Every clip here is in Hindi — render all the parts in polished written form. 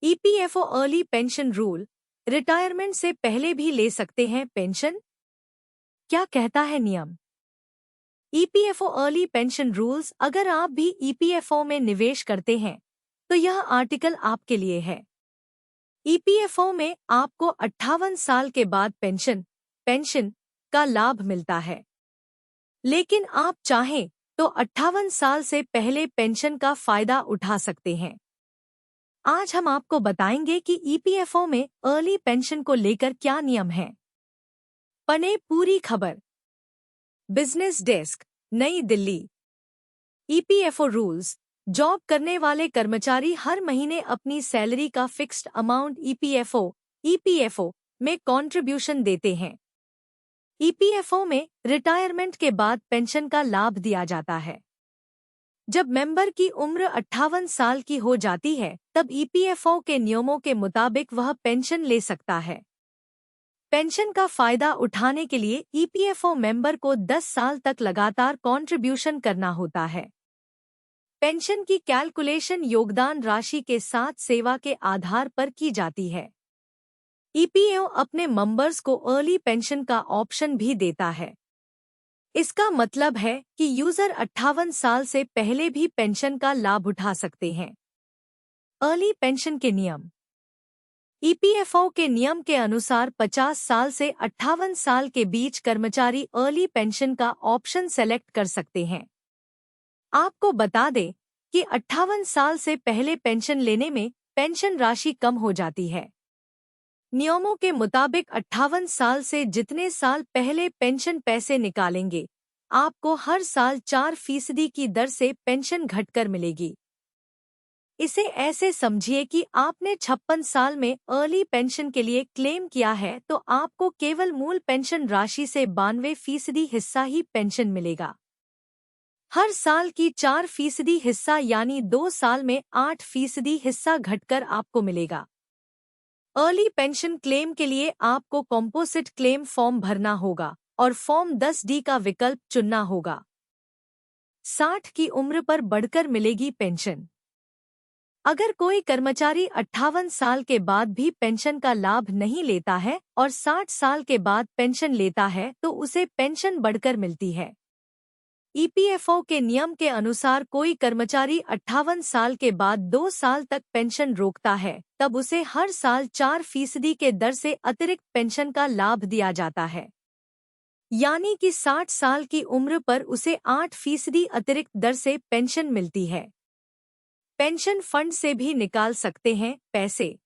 EPFO early pension rule, retirement से पहले भी ले सकते हैं पेंशन? क्या कहता है नियम? EPFO early pension rules. अगर आप भी ईपीएफओ में निवेश करते हैं तो यह आर्टिकल आपके लिए है। ईपीएफओ में आपको 58 साल के बाद पेंशन का लाभ मिलता है, लेकिन आप चाहें तो 58 साल से पहले पेंशन का फायदा उठा सकते हैं। आज हम आपको बताएंगे कि ईपीएफओ में अर्ली पेंशन को लेकर क्या नियम हैं। पढ़ें पूरी खबर। बिजनेस डेस्क, नई दिल्ली। EPFO rules. जॉब करने वाले कर्मचारी हर महीने अपनी सैलरी का फिक्स्ड अमाउंट ईपीएफओ में कंट्रीब्यूशन देते हैं। ईपीएफओ में रिटायरमेंट के बाद पेंशन का लाभ दिया जाता है। जब मेंबर की उम्र 58 साल की हो जाती है तब ईपीएफओ के नियमों के मुताबिक वह पेंशन ले सकता है। पेंशन का फायदा उठाने के लिए ईपीएफओ मेंबर को 10 साल तक लगातार कंट्रीब्यूशन करना होता है। पेंशन की कैलकुलेशन योगदान राशि के साथ सेवा के आधार पर की जाती है। ईपीएफओ अपने मेंबर्स को अर्ली पेंशन का ऑप्शन भी देता है। इसका मतलब है कि यूजर 58 साल से पहले भी पेंशन का लाभ उठा सकते हैं। अर्ली पेंशन के नियम। ईपीएफओ के नियम के अनुसार 50 साल से 58 साल के बीच कर्मचारी अर्ली पेंशन का ऑप्शन सेलेक्ट कर सकते हैं। आपको बता दें कि 58 साल से पहले पेंशन लेने में पेंशन राशि कम हो जाती है। नियमों के मुताबिक 58 साल से जितने साल पहले पेंशन पैसे निकालेंगे, आपको हर साल 4% की दर से पेंशन घटकर मिलेगी। इसे ऐसे समझिए कि आपने 56 साल में अर्ली पेंशन के लिए क्लेम किया है तो आपको केवल मूल पेंशन राशि से 92% हिस्सा ही पेंशन मिलेगा। हर साल की 4% हिस्सा यानी 2 साल में 8% हिस्सा घटकर आपको मिलेगा। अर्ली पेंशन क्लेम के लिए आपको कॉम्पोजिट क्लेम फॉर्म भरना होगा और फॉर्म 10D का विकल्प चुनना होगा। 60 की उम्र पर बढ़कर मिलेगी पेंशन। अगर कोई कर्मचारी 58 साल के बाद भी पेंशन का लाभ नहीं लेता है और 60 साल के बाद पेंशन लेता है तो उसे पेंशन बढ़कर मिलती है। ईपीएफओ के नियम के अनुसार कोई कर्मचारी 58 साल के बाद 2 साल तक पेंशन रोकता है तब उसे हर साल 4% के दर से अतिरिक्त पेंशन का लाभ दिया जाता है, यानी कि 60 साल की उम्र पर उसे 8% अतिरिक्त दर से पेंशन मिलती है। पेंशन फंड से भी निकाल सकते हैं पैसे।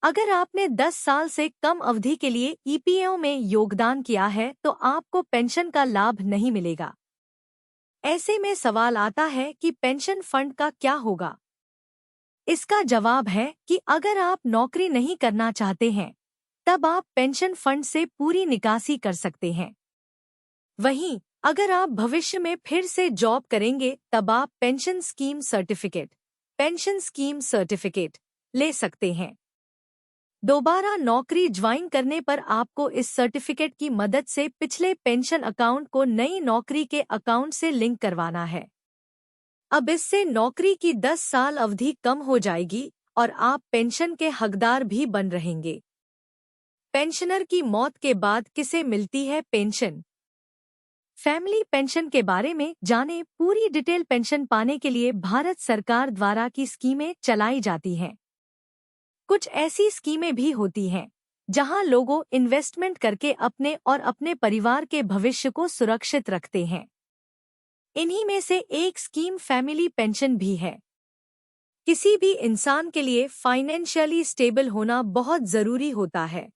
अगर आपने 10 साल से कम अवधि के लिए ईपीएफओ में योगदान किया है तो आपको पेंशन का लाभ नहीं मिलेगा। ऐसे में सवाल आता है कि पेंशन फंड का क्या होगा? इसका जवाब है कि अगर आप नौकरी नहीं करना चाहते हैं तब आप पेंशन फंड से पूरी निकासी कर सकते हैं। वहीं अगर आप भविष्य में फिर से जॉब करेंगे तब आप पेंशन स्कीम सर्टिफिकेट ले सकते हैं। दोबारा नौकरी ज्वाइन करने पर आपको इस सर्टिफिकेट की मदद से पिछले पेंशन अकाउंट को नई नौकरी के अकाउंट से लिंक करवाना है। अब इससे नौकरी की 10 साल अवधि कम हो जाएगी और आप पेंशन के हकदार भी बन रहेंगे। पेंशनर की मौत के बाद किसे मिलती है पेंशन? फैमिली पेंशन के बारे में जानें। पूरी डिटेल। पेंशन पाने के लिए भारत सरकार द्वारा की स्कीमें चलाई जाती हैं। कुछ ऐसी स्कीमें भी होती हैं जहां लोगों इन्वेस्टमेंट करके अपने और अपने परिवार के भविष्य को सुरक्षित रखते हैं। इन्हीं में से एक स्कीम फैमिली पेंशन भी है। किसी भी इंसान के लिए फाइनेंशियली स्टेबल होना बहुत जरूरी होता है।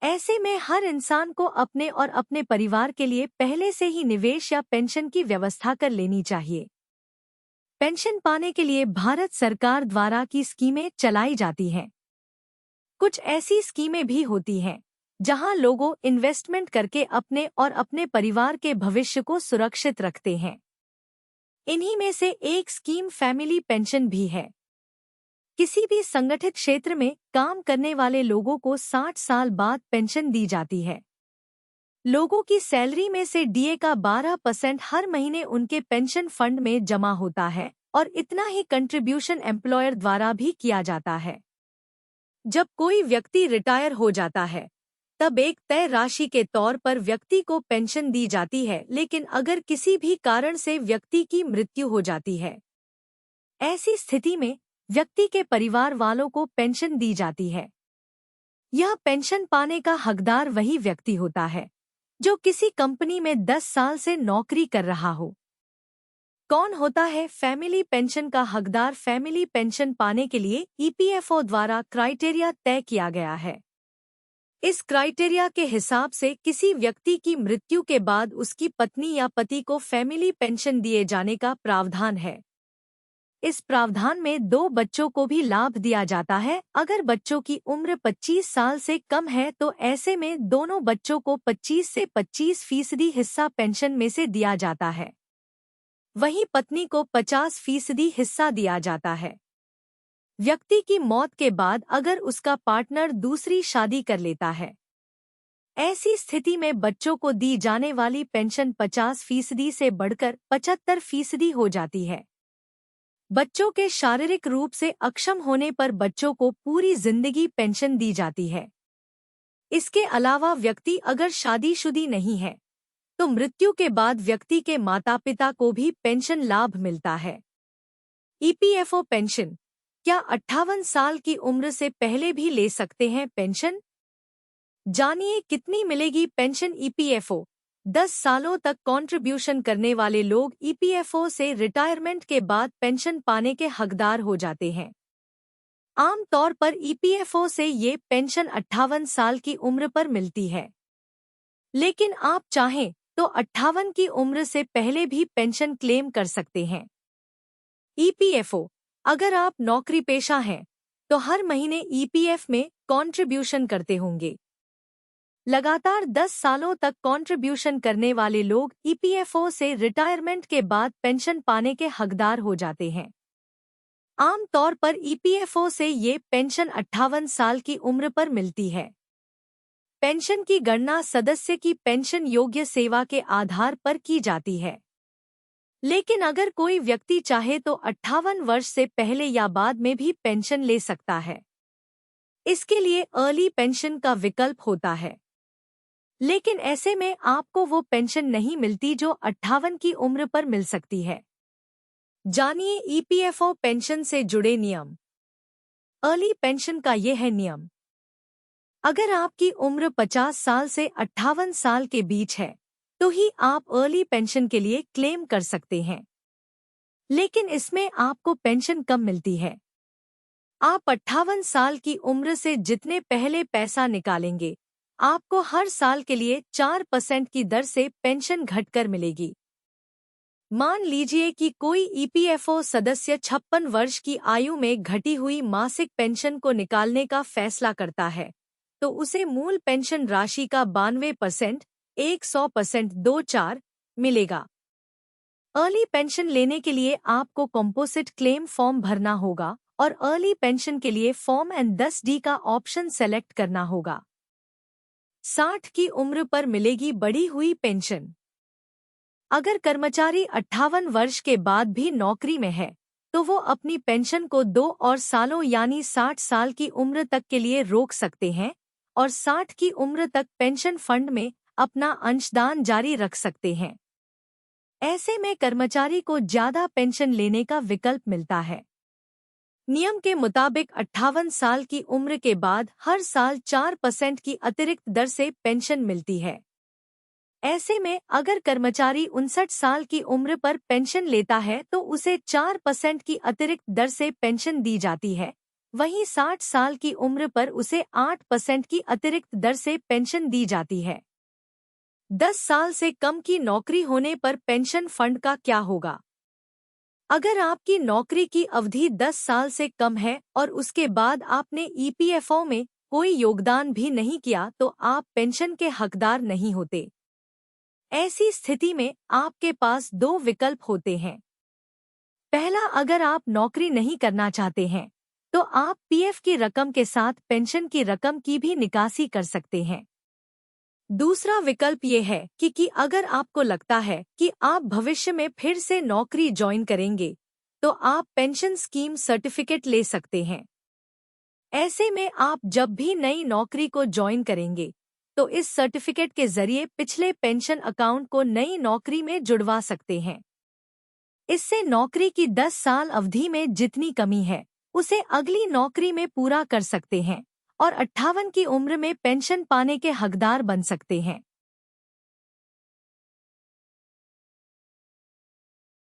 ऐसे में हर इंसान को अपने और अपने परिवार के लिए पहले से ही निवेश या पेंशन की व्यवस्था कर लेनी चाहिए। पेंशन पाने के लिए भारत सरकार द्वारा की स्कीमें चलाई जाती हैं। कुछ ऐसी स्कीमें भी होती हैं जहां लोगों इन्वेस्टमेंट करके अपने और अपने परिवार के भविष्य को सुरक्षित रखते हैं। इन्हीं में से एक स्कीम फैमिली पेंशन भी है। किसी भी संगठित क्षेत्र में काम करने वाले लोगों को 60 साल बाद पेंशन दी जाती है। लोगों की सैलरी में से डीए का 12% हर महीने उनके पेंशन फंड में जमा होता है और इतना ही कंट्रीब्यूशन एम्प्लॉयर द्वारा भी किया जाता है। जब कोई व्यक्ति रिटायर हो जाता है तब एक तय राशि के तौर पर व्यक्ति को पेंशन दी जाती है, लेकिन अगर किसी भी कारण से व्यक्ति की मृत्यु हो जाती है, ऐसी स्थिति में व्यक्ति के परिवार वालों को पेंशन दी जाती है। यह पेंशन पाने का हकदार वही व्यक्ति होता है जो किसी कंपनी में 10 साल से नौकरी कर रहा हो। कौन होता है फैमिली पेंशन का हकदार? फैमिली पेंशन पाने के लिए ईपीएफओ द्वारा क्राइटेरिया तय किया गया है। इस क्राइटेरिया के हिसाब से किसी व्यक्ति की मृत्यु के बाद उसकी पत्नी या पति को फैमिली पेंशन दिए जाने का प्रावधान है। इस प्रावधान में 2 बच्चों को भी लाभ दिया जाता है। अगर बच्चों की उम्र 25 साल से कम है तो ऐसे में दोनों बच्चों को 25 से 25% हिस्सा पेंशन में से दिया जाता है। वहीं पत्नी को 50% हिस्सा दिया जाता है। व्यक्ति की मौत के बाद अगर उसका पार्टनर दूसरी शादी कर लेता है, ऐसी स्थिति में बच्चों को दी जाने वाली पेंशन 50% से बढ़कर 75% हो जाती है। बच्चों के शारीरिक रूप से अक्षम होने पर बच्चों को पूरी जिंदगी पेंशन दी जाती है। इसके अलावा व्यक्ति अगर शादीशुदा नहीं है तो मृत्यु के बाद व्यक्ति के माता-पिता को भी पेंशन लाभ मिलता है। ईपीएफओ पेंशन क्या 58 साल की उम्र से पहले भी ले सकते हैं पेंशन? जानिए कितनी मिलेगी पेंशन। ईपीएफओ 10 सालों तक कंट्रीब्यूशन करने वाले लोग ईपीएफओ से रिटायरमेंट के बाद पेंशन पाने के हकदार हो जाते हैं। आम तौर पर ईपीएफओ से ये पेंशन 58 साल की उम्र पर मिलती है, लेकिन आप चाहें तो 58 की उम्र से पहले भी पेंशन क्लेम कर सकते हैं। ईपीएफओ अगर आप नौकरी पेशा हैं तो हर महीने ईपीएफ में कंट्रीब्यूशन करते होंगे। लगातार 10 सालों तक कंट्रीब्यूशन करने वाले लोग ईपीएफओ से रिटायरमेंट के बाद पेंशन पाने के हकदार हो जाते हैं। आम तौर पर ईपीएफओ से ये पेंशन 58 साल की उम्र पर मिलती है। पेंशन की गणना सदस्य की पेंशन योग्य सेवा के आधार पर की जाती है, लेकिन अगर कोई व्यक्ति चाहे तो 58 वर्ष से पहले या बाद में भी पेंशन ले सकता है। इसके लिए अर्ली पेंशन का विकल्प होता है, लेकिन ऐसे में आपको वो पेंशन नहीं मिलती जो 58 की उम्र पर मिल सकती है। जानिए ईपीएफओ पेंशन से जुड़े नियम। अर्ली पेंशन का ये है नियम। अगर आपकी उम्र 50 साल से 58 साल के बीच है तो ही आप अर्ली पेंशन के लिए क्लेम कर सकते हैं, लेकिन इसमें आपको पेंशन कम मिलती है। आप 58 साल की उम्र से जितने पहले पैसा निकालेंगे, आपको हर साल के लिए 4% की दर से पेंशन घटकर मिलेगी। मान लीजिए कि कोई ईपीएफओ सदस्य 56 वर्ष की आयु में घटी हुई मासिक पेंशन को निकालने का फैसला करता है, तो उसे मूल पेंशन राशि का 92% 100% 24 मिलेगा। अर्ली पेंशन लेने के लिए आपको कंपोजिट क्लेम फॉर्म भरना होगा और अर्ली पेंशन के लिए फॉर्म N10D का ऑप्शन सेलेक्ट करना होगा। 60 की उम्र पर मिलेगी बढ़ी हुई पेंशन। अगर कर्मचारी 58 वर्ष के बाद भी नौकरी में है तो वो अपनी पेंशन को 2 और सालों यानी 60 साल की उम्र तक के लिए रोक सकते हैं और 60 की उम्र तक पेंशन फंड में अपना अंशदान जारी रख सकते हैं। ऐसे में कर्मचारी को ज्यादा पेंशन लेने का विकल्प मिलता है। नियम के मुताबिक 58 साल की उम्र के बाद हर साल 4% की अतिरिक्त दर से पेंशन मिलती है। ऐसे में अगर कर्मचारी 59 साल की उम्र पर पेंशन लेता है तो उसे 4% की अतिरिक्त दर से पेंशन दी जाती है। वहीं 60 साल की उम्र पर उसे 8% की अतिरिक्त दर से पेंशन दी जाती है। 10 साल से कम की नौकरी होने पर पेंशन फंड का क्या होगा? अगर आपकी नौकरी की अवधि 10 साल से कम है और उसके बाद आपने ईपीएफओ में कोई योगदान भी नहीं किया तो आप पेंशन के हकदार नहीं होते। ऐसी स्थिति में आपके पास 2 विकल्प होते हैं। पहला, अगर आप नौकरी नहीं करना चाहते हैं तो आप पीएफ की रकम के साथ पेंशन की रकम की भी निकासी कर सकते हैं। दूसरा विकल्प ये है कि अगर आपको लगता है कि आप भविष्य में फिर से नौकरी ज्वाइन करेंगे तो आप पेंशन स्कीम सर्टिफिकेट ले सकते हैं। ऐसे में आप जब भी नई नौकरी को ज्वाइन करेंगे तो इस सर्टिफिकेट के जरिए पिछले पेंशन अकाउंट को नई नौकरी में जुड़वा सकते हैं। इससे नौकरी की 10 साल अवधि में जितनी कमी है उसे अगली नौकरी में पूरा कर सकते हैं और 58 की उम्र में पेंशन पाने के हकदार बन सकते हैं।